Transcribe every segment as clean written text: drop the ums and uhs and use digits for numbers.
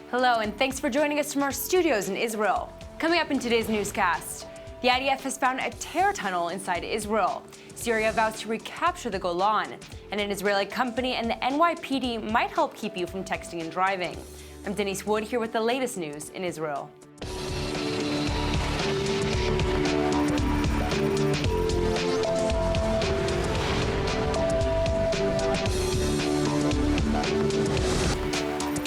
Hello, and thanks for joining us from our studios in Israel. Coming up in today's newscast, the IDF has found a terror tunnel inside Israel. Syria vows to recapture the Golan, and an Israeli company and the NYPD might help keep you from texting and driving. I'm Denise Wood here with the latest news in Israel.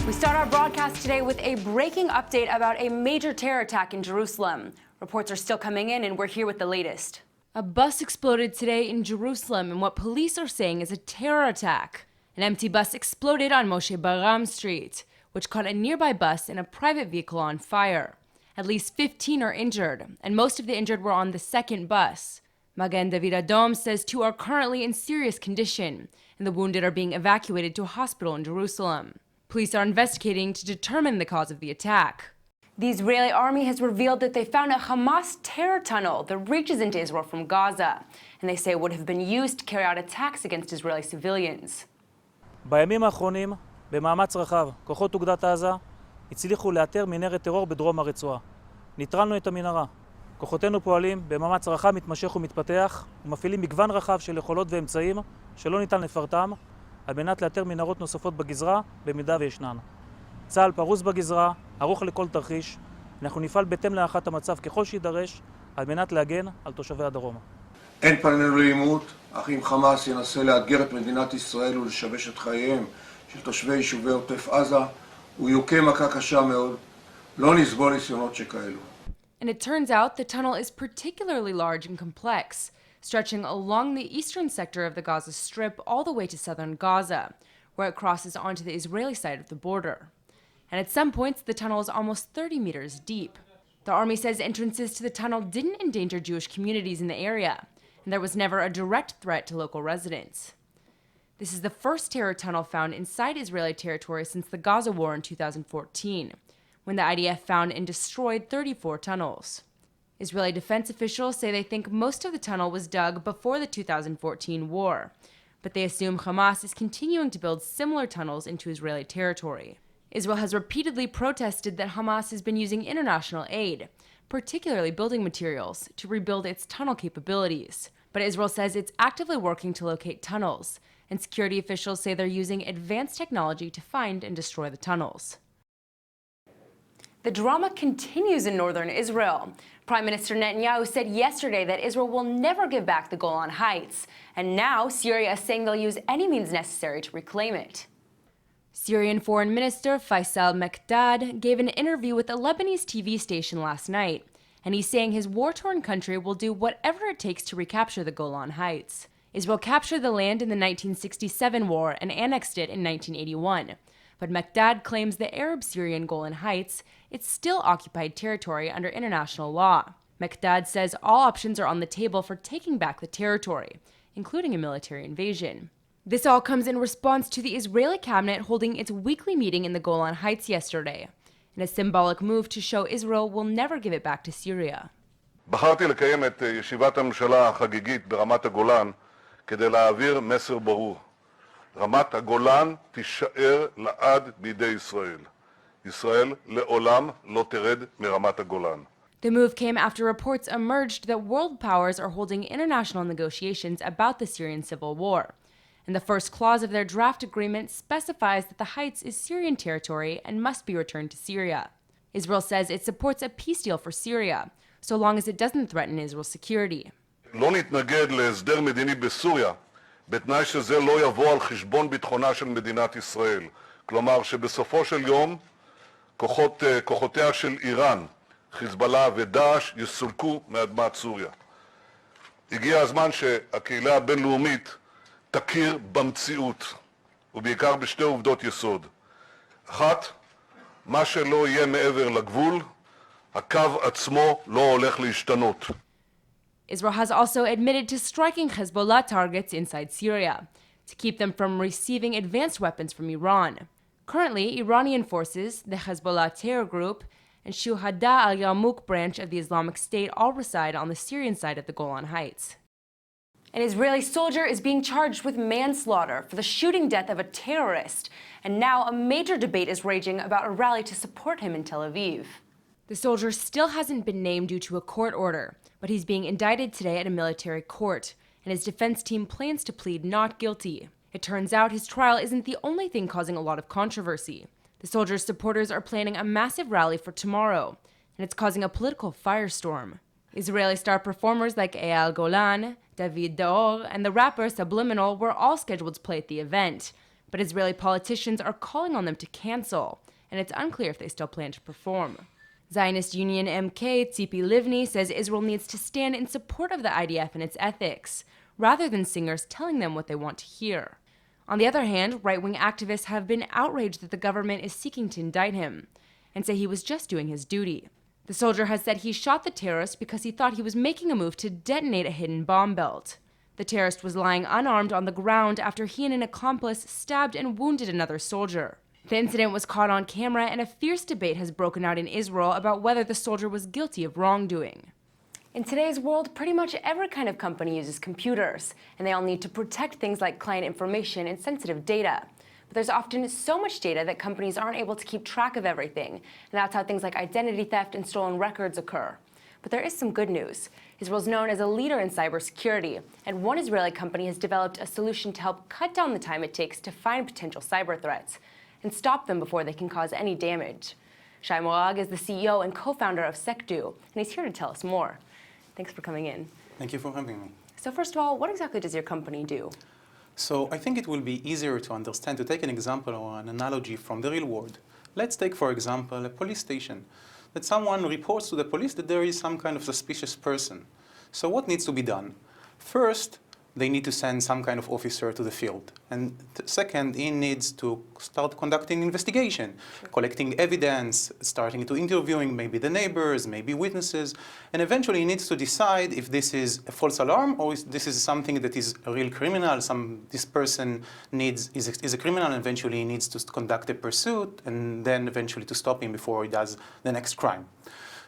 We start our broadcast today with a breaking update about a major terror attack in Jerusalem. Reports are still coming in, and we're here with the latest. A bus exploded today in Jerusalem in what police are saying is a terror attack. An empty bus exploded on Moshe Baram Street, which caught a nearby bus and a private vehicle on fire. At least 15 are injured, and most of the injured were on the second bus. Magen David Adom says 2 are currently in serious condition, and the wounded are being evacuated to a hospital in Jerusalem. Police are investigating to determine the cause of the attack. The Israeli army has revealed that they found a Hamas terror tunnel that reaches into Israel from Gaza, and they say it would have been used to carry out attacks against Israeli civilians. בימים האחרונים, במאמץ רחב, כוחות אוגדת עזה הצליחו לאתר מנהרת טרור בדרום הרצועה. ניטרלנו את המנהרה. כוחותינו פועלים במאמץ רחב מתמשך ומתפתח, ומפעילים מגוון רחב של יכולות ואמצעים שלא ניתן לפרטם, על מנת לאתר מנהרות נוספות בגזרה במידה וישנן. צה"ל פרוס בגזרה, ערוך לכל תרחיש. אנחנו נפעל בהתאם להערכת המצב ככל שידרש, על מנת להגן על תושבי הדרום. אין פנינו לעימות, אך אם חמאס ינסה לאתגר את מדינת ישראל ולשבש את חייהם של תושבי יישובי עוטף עזה, הוא יוכה מכה קשה מאוד. לא נסבול ניסיונות שכאלו. And it turns out the tunnel is particularly large and complex, stretching along the eastern sector of the Gaza Strip all the way to southern Gaza, where it crosses onto the Israeli side of the border. And at some points, the tunnel is almost 30 meters deep. The army says entrances to the tunnel didn't endanger Jewish communities in the area, and there was never a direct threat to local residents. This is the first terror tunnel found inside Israeli territory since the Gaza war in 2014, when the IDF found and destroyed 34 tunnels. Israeli defense officials say they think most of the tunnel was dug before the 2014 war, but they assume Hamas is continuing to build similar tunnels into Israeli territory. Israel has repeatedly protested that Hamas has been using international aid, particularly building materials, to rebuild its tunnel capabilities. But Israel says it's actively working to locate tunnels, and security officials say they're using advanced technology to find and destroy the tunnels. The drama continues in northern Israel. Prime Minister Netanyahu said yesterday that Israel will never give back the Golan Heights, and now Syria is saying they'll use any means necessary to reclaim it. Syrian Foreign Minister Faisal Mekdad gave an interview with a Lebanese TV station last night, and he's saying his war-torn country will do whatever it takes to recapture the Golan Heights. Israel captured the land in the 1967 war and annexed it in 1981. But Mekdad claims the Arab Syrian Golan Heights, it's still occupied territory under international law. Mekdad says all options are on the table for taking back the territory, including a military invasion. This all comes in response to the Israeli cabinet holding its weekly meeting in the Golan Heights yesterday, in a symbolic move to show Israel will never give it back to Syria. בחרתי לקיים את ישיבת הממשלה החגיגית ברמת הגולן כדי להעביר מסר ברור. רמת הגולן תישאר לעד בידי ישראל. ישראל לעולם לא תרד מרמת הגולן. The move came after reports emerged that world powers are holding international negotiations about the Syrian civil war. And the first clause of their draft agreement specifies that the Heights is Syrian territory and must be returned to Syria. Israel says it supports a peace deal for Syria, so long as it doesn't threaten Israel's security. לא נתנגד להסדר מדיני בסוריה, בתנאי שזה לא יבוא על חשבון ביטחונה של מדינת ישראל. כלומר שבסופו של יום כוחותיה של איראן, חיזבאללה ודאעש יסולקו מאדמת סוריה. הגיע הזמן שהקהילה הבינלאומית תכיר במציאות, ובעיקר בשתי עובדות יסוד. אחת, מה שלא יהיה מעבר לגבול, הקו עצמו לא הולך להשתנות. Israel has also admitted to striking Hezbollah targets inside Syria to keep them from receiving advanced weapons from Iran. Currently, Iranian forces, the Hezbollah terror group, and Shuhada al-Yarmouk branch of the Islamic State all reside on the Syrian side of the Golan Heights. An Israeli soldier is being charged with manslaughter for the shooting death of a terrorist. And now a major debate is raging about a rally to support him in Tel Aviv. The soldier still hasn't been named due to a court order, but he's being indicted today at a military court, and his defense team plans to plead not guilty. It turns out his trial isn't the only thing causing a lot of controversy. The soldier's supporters are planning a massive rally for tomorrow, and it's causing a political firestorm. Israeli star performers like Eyal Golan, David Daor, and the rapper Subliminal were all scheduled to play at the event, but Israeli politicians are calling on them to cancel, and it's unclear if they still plan to perform. Zionist Union MK Tzipi Livni says Israel needs to stand in support of the IDF and its ethics, rather than singers telling them what they want to hear. On the other hand, right-wing activists have been outraged that the government is seeking to indict him, and say he was just doing his duty. The soldier has said he shot the terrorist because he thought he was making a move to detonate a hidden bomb belt. The terrorist was lying unarmed on the ground after he and an accomplice stabbed and wounded another soldier. The incident was caught on camera, and a fierce debate has broken out in Israel about whether the soldier was guilty of wrongdoing. In today's world, pretty much every kind of company uses computers, and they all need to protect things like client information and sensitive data. But there's often so much data that companies aren't able to keep track of everything, and that's how things like identity theft and stolen records occur. But there is some good news. Israel's known as a leader in cybersecurity, and one Israeli company has developed a solution to help cut down the time it takes to find potential cyber threats and stop them before they can cause any damage. Shai Morag is the CEO and co-founder of Secdu, and he's here to tell us more. Thanks for coming in. Thank you for having me. So first of all, what exactly does your company do? So I think it will be easier to understand, to take an example or an analogy from the real world. Let's take, for example, a police station. That someone reports to the police that there is some kind of suspicious person. So what needs to be done? First, they need to send some kind of officer to the field. And second, he needs to start conducting investigation, collecting evidence, starting to interviewing maybe the neighbors, maybe witnesses, and eventually he needs to decide if this is a false alarm or if this is something that is a real criminal. This person is a criminal, and eventually he needs to conduct a pursuit and then eventually to stop him before he does the next crime.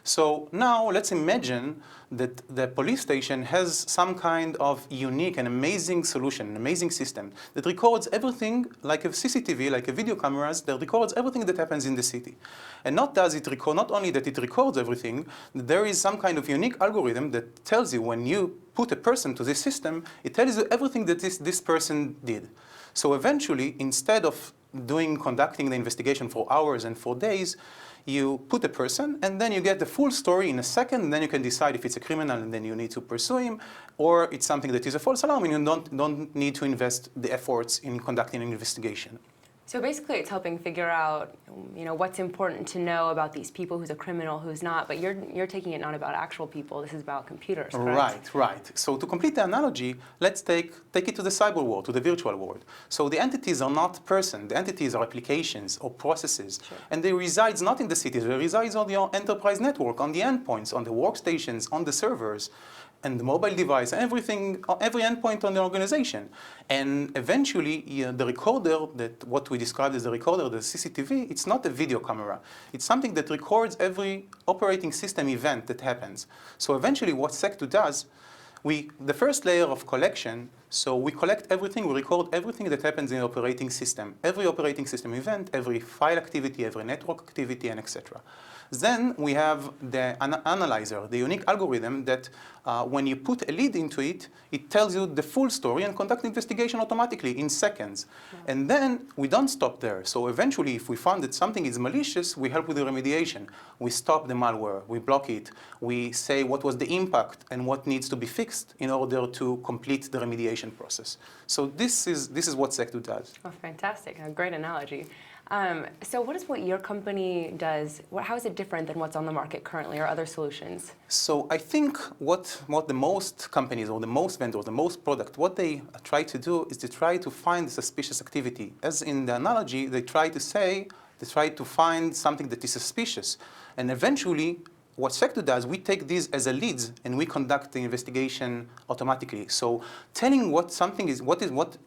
So now let's imagine that the police station has some kind of unique and amazing solution, an amazing system that records everything like a CCTV, like a video cameras, that records everything that happens in the city. And not only that it records everything, there is some kind of unique algorithm that tells you when you put a person to this system, it tells you everything that this person did. So eventually, instead of conducting the investigation for hours and for days, you put a person, and then you get the full story in a second, and then you can decide if it's a criminal, and then you need to pursue him, or it's something that is a false alarm, and you don't need to invest the efforts in conducting an investigation. So basically, it's helping figure out, what's important to know about these people, who's a criminal, who's not. But you're taking it not about actual people. This is about computers, correct? Right. So to complete the analogy, let's take it to the cyber world, to the virtual world. So the entities are not persons. The entities are applications or processes, sure. And they reside not in the cities. They reside on your enterprise network, on the endpoints, on the workstations, on the servers, and the mobile device, and everything, every endpoint on the organization. And eventually, the recorder, what we described as the recorder, the CCTV, it's not a video camera. It's something that records every operating system event that happens. So eventually, what Secdu does, the first layer of collection, so we collect everything, we record everything that happens in the operating system, every operating system event, every file activity, every network activity, and etc. Then we have the analyzer, the unique algorithm that when you put a lead into it, it tells you the full story and conduct investigation automatically in seconds. Yeah. And then we don't stop there. So eventually, if we find that something is malicious, we help with the remediation. We stop the malware, we block it, we say what was the impact and what needs to be fixed in order to complete the remediation process. So this is what Secdu does. Oh, fantastic. A great analogy. So what is what your company does? How is it different than what's on the market currently or other solutions? So I think what the most companies or the most vendors, the most product, what they try to do is to try to find suspicious activity. As in the analogy, they try to find something that is suspicious. And eventually, what Secdu does, we take these as a leads and we conduct the investigation automatically. So telling what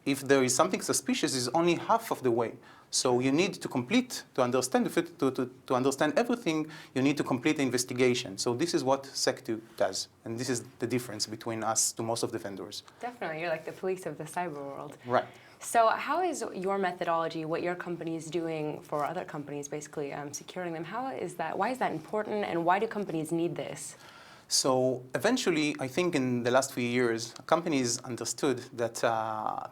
if there is something suspicious is only half of the way. So you need to complete, to understand everything, you need to complete the investigation. So this is what SecTo does. And this is the difference between us to most of the vendors. Definitely, you're like the police of the cyber world. Right. So how is your methodology, what your company is doing for other companies, basically securing them, why is that important, and why do companies need this? So eventually, I think in the last few years, companies understood that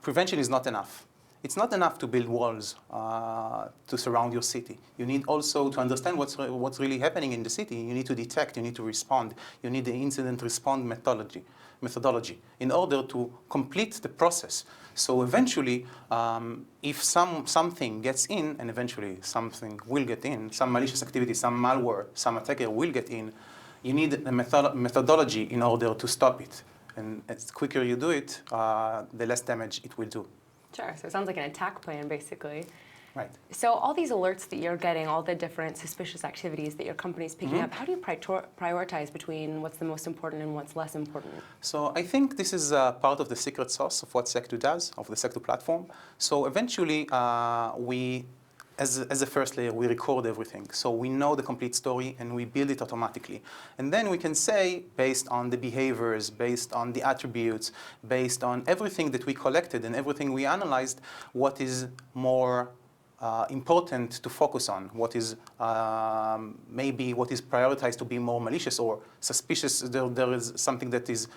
prevention is not enough. It's not enough to build walls to surround your city. You need also to understand what's really happening in the city. You need to detect, you need to respond. You need the incident response methodology in order to complete the process. So eventually, if something gets in, and eventually something will get in, some malicious activity, some malware, some attacker will get in, you need a methodology in order to stop it. And as quicker you do it, the less damage it will do. Sure, so it sounds like an attack plan, basically. Right. So all these alerts that you're getting, all the different suspicious activities that your company's picking up, how do you prioritize between what's the most important and what's less important? So I think this is part of the secret sauce of what SecTo does, of the SecTo platform. So eventually, as a first layer, we record everything. So we know the complete story and we build it automatically. And then we can say, based on the behaviors, based on the attributes, based on everything that we collected and everything we analyzed, what is more important to focus on, what is maybe what is prioritized to be more malicious or suspicious. There is something that is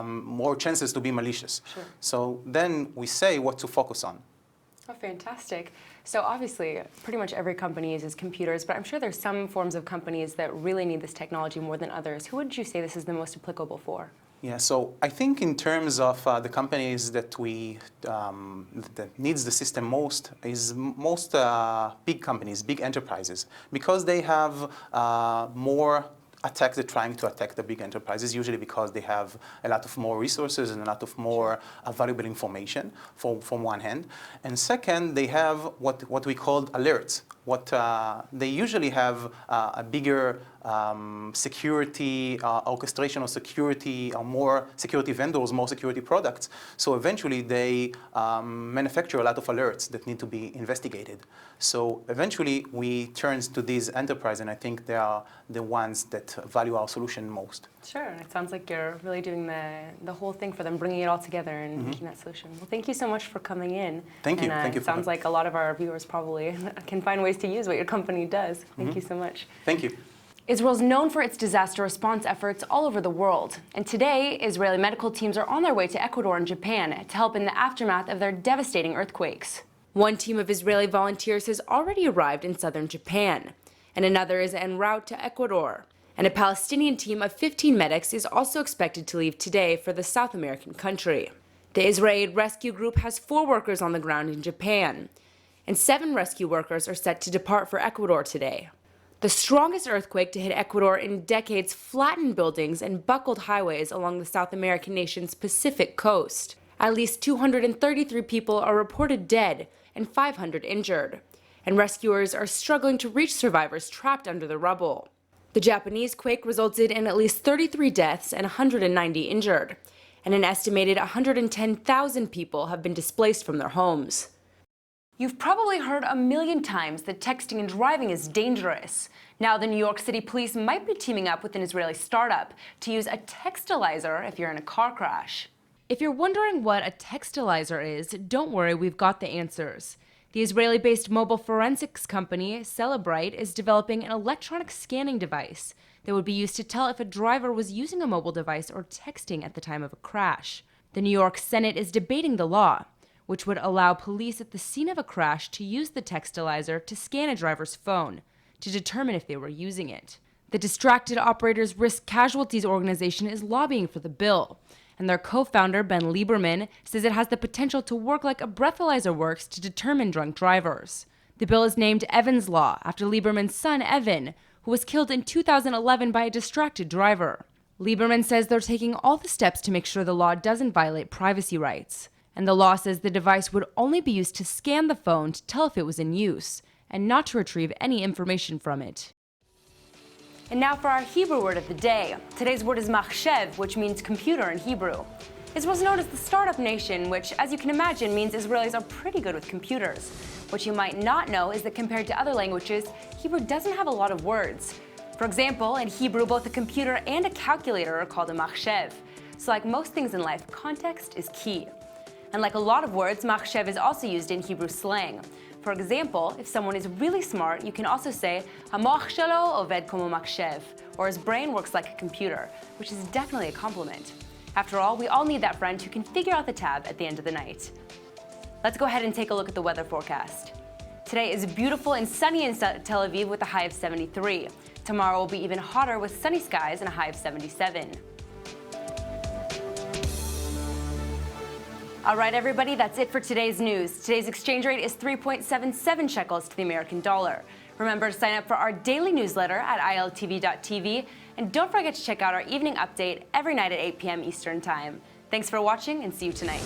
more chances to be malicious. Sure. So then we say what to focus on. Oh, fantastic. So obviously, pretty much every company uses computers, but I'm sure there's some forms of companies that really need this technology more than others. Who would you say this is the most applicable for? Yeah, so I think in terms of the companies that that needs the system most is most big companies, big enterprises, because they have more attacks. They're trying to attack the big enterprises, usually because they have a lot of more resources and a lot of more valuable information from one hand. And second, they have what we call alerts. They usually have a bigger security orchestration or security, or more security vendors, more security products. So eventually they manufacture a lot of alerts that need to be investigated. So eventually we turn to these enterprises, and I think they are the ones that value our solution most. Sure, it sounds like you're really doing the whole thing for them, bringing it all together and making that solution. Well, thank you so much for coming in. Thank you. Thank you. It sounds like a lot of our viewers probably can find ways to use what your company does. Thank you so much. Thank you. Israel's known for its disaster response efforts all over the world. And today, Israeli medical teams are on their way to Ecuador and Japan to help in the aftermath of their devastating earthquakes. One team of Israeli volunteers has already arrived in southern Japan, and another is en route to Ecuador. And a Palestinian team of 15 medics is also expected to leave today for the South American country. The Israeli Rescue Group has 4 workers on the ground in Japan, and 7 rescue workers are set to depart for Ecuador today. The strongest earthquake to hit Ecuador in decades flattened buildings and buckled highways along the South American nation's Pacific coast. At least 233 people are reported dead and 500 injured, and rescuers are struggling to reach survivors trapped under the rubble. The Japanese quake resulted in at least 33 deaths and 190 injured, and an estimated 110,000 people have been displaced from their homes. You've probably heard a million times that texting and driving is dangerous. Now the New York City police might be teaming up with an Israeli startup to use a textilizer if you're in a car crash. If you're wondering what a textilizer is, don't worry, we've got the answers. The Israeli-based mobile forensics company, Celebrite, is developing an electronic scanning device that would be used to tell if a driver was using a mobile device or texting at the time of a crash. The New York Senate is debating the law, which would allow police at the scene of a crash to use the textilizer to scan a driver's phone to determine if they were using it. The Distracted Operators Risk Casualties organization is lobbying for the bill, and their co-founder, Ben Lieberman, says it has the potential to work like a breathalyzer works to determine drunk drivers. The bill is named Evan's Law after Lieberman's son, Evan, who was killed in 2011 by a distracted driver. Lieberman says they're taking all the steps to make sure the law doesn't violate privacy rights. And the law says the device would only be used to scan the phone to tell if it was in use, and not to retrieve any information from it. And now for our Hebrew word of the day. Today's word is machshev, which means computer in Hebrew. Israel's known as the startup nation, which, as you can imagine, means Israelis are pretty good with computers. What you might not know is that compared to other languages, Hebrew doesn't have a lot of words. For example, in Hebrew, both a computer and a calculator are called a machshev. So like most things in life, context is key. And like a lot of words, machshev is also used in Hebrew slang. For example, if someone is really smart, you can also say, "Hamoch shelo oved komo machshev," or his brain works like a computer, which is definitely a compliment. After all, we all need that friend who can figure out the tab at the end of the night. Let's go ahead and take a look at the weather forecast. Today is beautiful and sunny in Tel Aviv with a high of 73. Tomorrow will be even hotter with sunny skies and a high of 77. All right, everybody, that's it for today's news. Today's exchange rate is 3.77 shekels to the American dollar. Remember to sign up for our daily newsletter at iltv.tv, and don't forget to check out our evening update every night at 8 p.m. Eastern Time. Thanks for watching, and see you tonight.